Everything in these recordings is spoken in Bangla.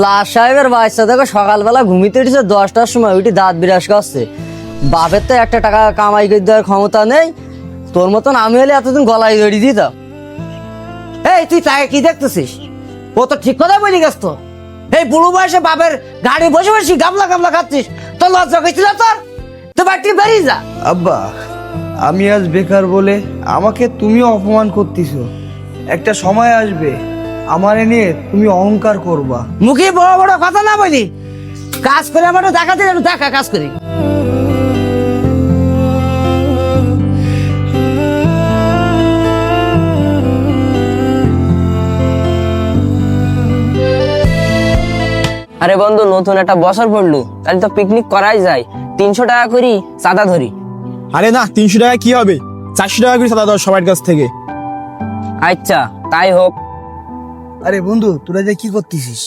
লাশ সাহেবের বাচ্চা দেখো সকালবেলা ঘুমিতে উঠেছে 10টার সময় উঠে দাঁত বিরাস করছে। বাপের তো একটা টাকা কামাই করে দেওয়ার ক্ষমতা নেই। তোর মতন আমি হলে এতদিন গলায় জড়িয়ে দিতাম। এই তুই তাকে কি দেখতেছিস? ও তো ঠিক কথা বলি গেছ তো। এই বুড়ো বয়সে বাপের গাড়ি বসে বসে গামলা গামলা খাচ্ছিস, তোর লজ্জা করছিল? তোর বাড়ি বেরিয়ে যা। আব্বা, আমি আজ বেকার বলে আমাকে তুমিও অপমান করতেছো। একটা সময় আসবে আমারে নিয়ে তুমি অহংকার করবা। মুখে বড় বড় কথা না বলি, কাজ করে আমার দেখাতে দেখা কাজ করি। আরে বন্ধু, নতুন একটা বছর পড়লো, তাহলে তো পিকনিক করাই যায়। 300 টাকা করি চাঁদা ধরি। আরে না, 300 টাকা কি হবে, 400 টাকা করে চাঁদা দাও সবার কাছ থেকে। আচ্ছা তাই হোক। আরে বন্ধু, তোরা যে কি করতেছিস?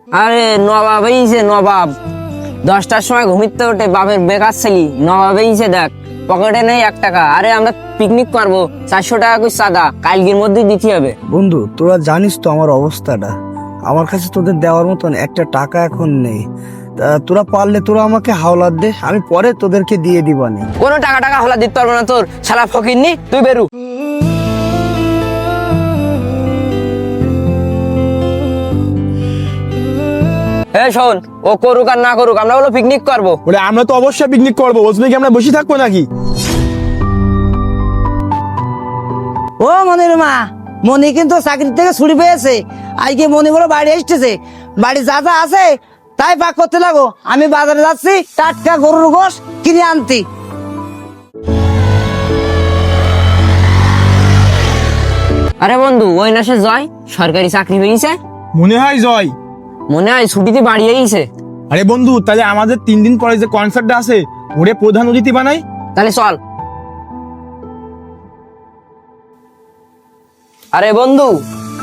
আরে নবাব এইছে, নবাব 10টার সময় ঘুমিতে ওঠে, বাপের বেকার ছেলি। নবাব এইছে দেখ, পকেটে নেই 1 টাকা। আরে আমরা পিকনিক করবো, 400 টাকা করে চাঁদা কালকের মধ্যে দিতে হবে। বন্ধু, তোরা জানিস তো আমার অবস্থাটা। আমার কাছে তোদের দেওয়ার মতন একটা টাকা এখন নেই। তোরা পারলে তোরা আমাকে হাওলাত দে, আমি পরে তোদেরকে দিয়ে দিবানি। কোনো টাকা টাকা হলা দিতে পারবো না তোর, শালা ফকিরনি, তুই বেরু। হ্যাঁ শোন, ও করুক আর না করুক, আমরা বলো পিকনিক করবো। বলে আমরা তো অবশ্যই পিকনিক করবো, ওর জন্য কি আমরা বসে থাকবো নাকি? ও মনির মা, মনি কিন্তু চাকরি থেকে ছুটি পেয়েছে। আজকে মনি বলে বাড়ি এসেছে। বাড়ি যা যা আছে তাই পাক করতে লাগো। আমি বাজারে যাচ্ছি টাটকা গরুর গোশ কিনে আনতি। আরে বন্ধু, ওই না সে জয় সরকারি চাকরি পেয়েছে, মনে হয় জয়। মনে হয় ছুটিতে বাড়ি গেছে। আরে বন্ধু, তাহলে আমাদের 3 দিন পরে যে কনসার্টটা আছে ওরে প্রধান অতিথি বানাই। তাহলে চল। আরে বন্ধু,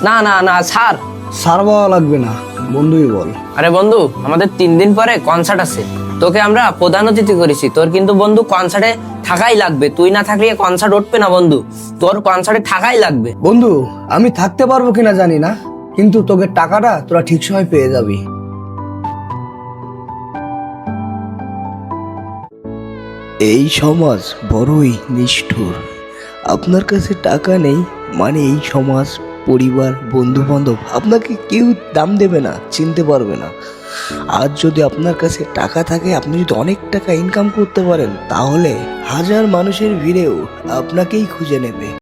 না না না ছাড়। সার বাবা লাগবে না, বন্ধুই বল। আরে বন্ধু, আমাদের 3 দিন পরে কনসার্ট আছে, তোকে আমরা প্রধান অতিথি করেছি। তোর কিন্তু বন্ধু কনসার্টে থাকাই লাগবে, তুই না থাকলে কনসার্ট উঠবে না বন্ধু, তোর কনসার্টে থাকাই লাগবে। বন্ধু, আমি থাকতে পারবো কিনা জানি না, কিন্তু তোকে টাকাটা তোরা ঠিক সময় পেয়ে যাবি। এই সমাজ বড়ই নিষ্ঠুর। আপনার কাছে টাকা নেই মানে এই সমাজ, পরিবার, বন্ধু বান্ধব আপনাকে কেউ দাম দেবে না, চিনতে পারবে না। আজ যদি আপনার কাছে টাকা থাকে, আপনি যদি অনেক টাকা ইনকাম করতে পারেন, তাহলে হাজার মানুষের ভিড়েও আপনাকেই খুঁজে নেবে।